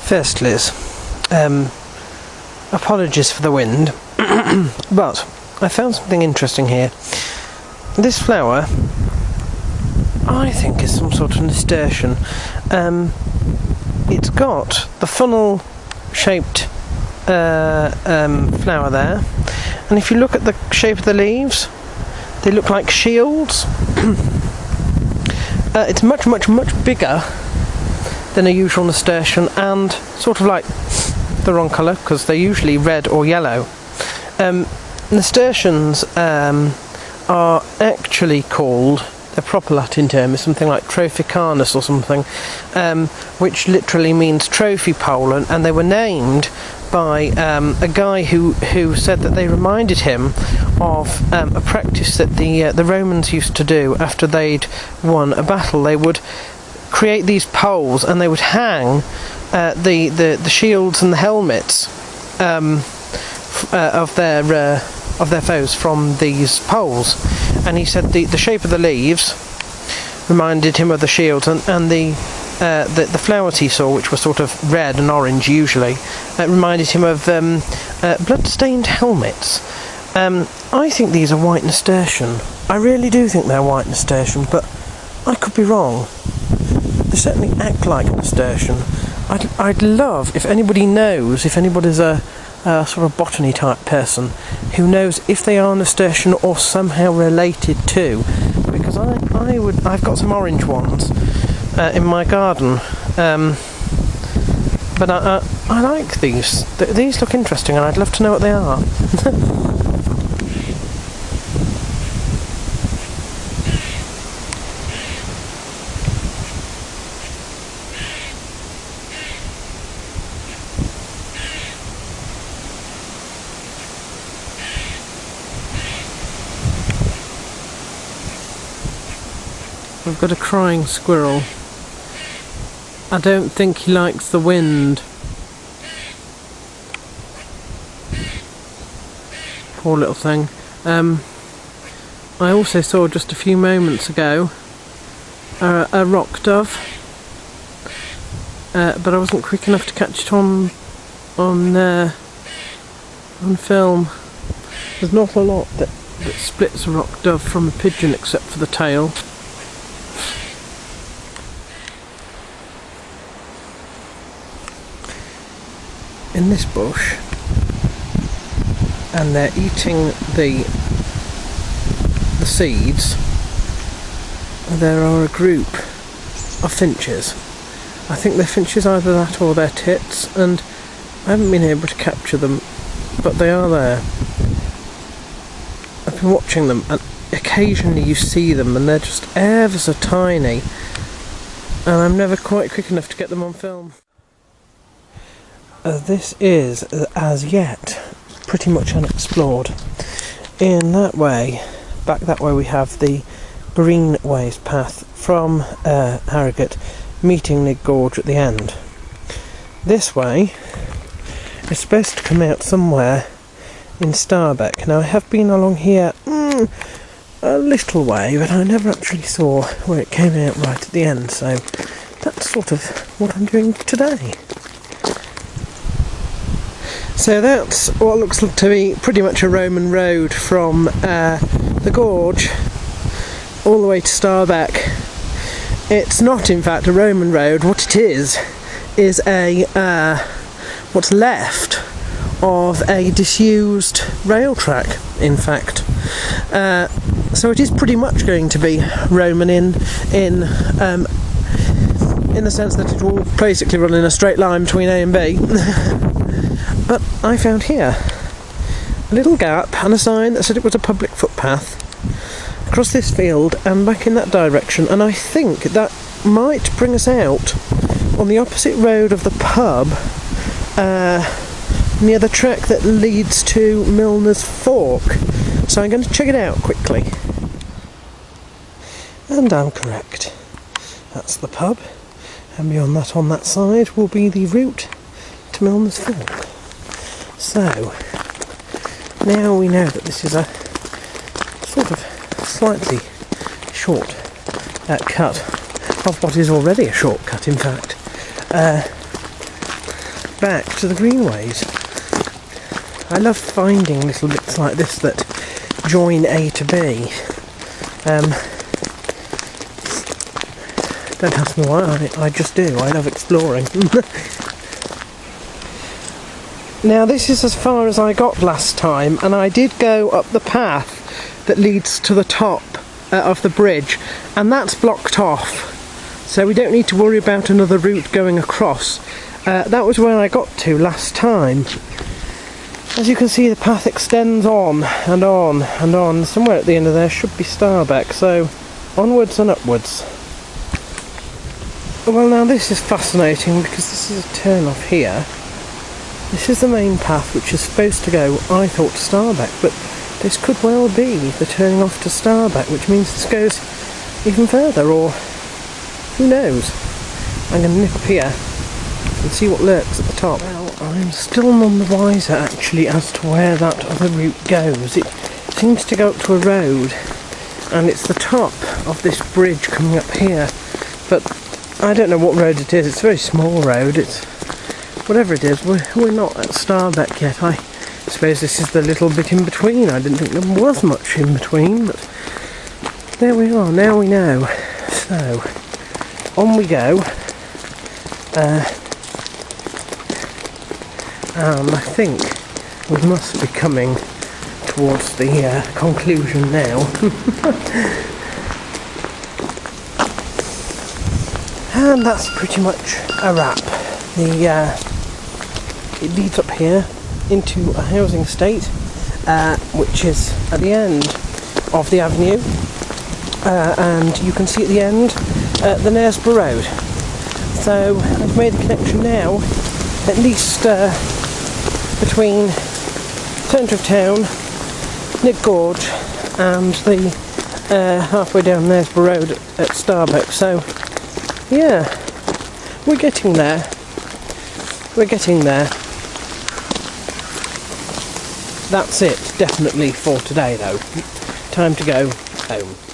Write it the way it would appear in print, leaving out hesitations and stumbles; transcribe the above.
First, Liz, apologies for the wind, but I found something interesting here. This flower, I think, is some sort of nasturtium. It's got the funnel-shaped flower there, and if you look at the shape of the leaves, they look like shields. It's much, much, much bigger than a usual nasturtium, and sort of like the wrong colour, because they're usually red or yellow. Nasturtiums are actually called, their proper Latin term is something like Trophicanus or something, which literally means trophy pole, and they were named by a guy who said that they reminded him of a practice that the Romans used to do after they'd won a battle. They would create these poles and they would hang the shields and the helmets of their foes from these poles. And he said the shape of the leaves reminded him of the shields, and the flowers he saw, which were sort of red and orange usually, reminded him of blood-stained helmets. I think these are white nasturtium. I really do think they're white nasturtium, but I could be wrong. They certainly act like nasturtium. I'd love if anybody knows, if anybody's a sort of botany type person who knows if they are nasturtium or somehow related to, because I've got some orange ones in my garden, but I like these. These look interesting, and I'd love to know what they are. I've got a crying squirrel. I don't think he likes the wind. Poor little thing. I also saw just a few moments ago a rock dove, but I wasn't quick enough to catch it on film. There's not a lot that splits a rock dove from a pigeon except for the tail. In this bush, and they're eating the seeds, there are a group of finches. I think they're finches, either that or they're tits, and I haven't been able to capture them, but they are there. I've been watching them, and occasionally you see them, and they're just ever so tiny, and I'm never quite quick enough to get them on film. This is, as yet, pretty much unexplored. In that way, back that way, we have the Greenways path from Harrogate, meeting Nidd Gorge at the end. This way is supposed to come out somewhere in Starbeck. Now, I have been along here a little way, but I never actually saw where it came out right at the end, so that's sort of what I'm doing today. So that's what looks to be pretty much a Roman road from the gorge all the way to Starbeck. It's not, in fact, a Roman road. What it is a what's left of a disused rail track, in fact. So it is pretty much going to be Roman in the sense that it will basically run in a straight line between A and B. But I found here a little gap and a sign that said it was a public footpath across this field and back in that direction, and I think that might bring us out on the opposite road of the pub, near the track that leads to Milner's Fork. So I'm going to check it out quickly. And I'm correct. That's the pub, and beyond that, on that side, will be the route to Milner's Fork. So, now we know that this is a sort of slightly short cut of what is already a shortcut, in fact. back to the Greenways. I love finding little bits like this that join A to B. Don't ask me why, I just do. I love exploring. Now this is as far as I got last time, and I did go up the path that leads to the top of the bridge, and that's blocked off, so we don't need to worry about another route going across. That was where I got to last time. As you can see, the path extends on and on and on. Somewhere at the end of there should be Starbeck, so onwards and upwards. Well, now this is fascinating because this is a turn off here. This is the main path which is supposed to go, I thought, to Starbeck, but this could well be the turning off to Starbeck, which means this goes even further, or who knows. I'm going to nip up here and see what lurks at the top. Well, I'm still none the wiser actually as to where that other route goes. It seems to go up to a road, and it's the top of this bridge coming up here, but I don't know what road it is. It's a very small road. It's whatever it is, we're not at Starbeck yet. I suppose this is the little bit in between. I didn't think there was much in between, but there we are, now we know. So, on we go. And I think we must be coming towards the conclusion now. And that's pretty much a wrap. It leads up here into a housing estate, which is at the end of the avenue, and you can see at the end the Knaresborough Road. So I've made the connection now, at least between centre of town, Nidd Gorge, and the halfway down Knaresborough Road at Starbeck. So yeah, we're getting there. We're getting there. That's it, definitely, for today though. Time to go home.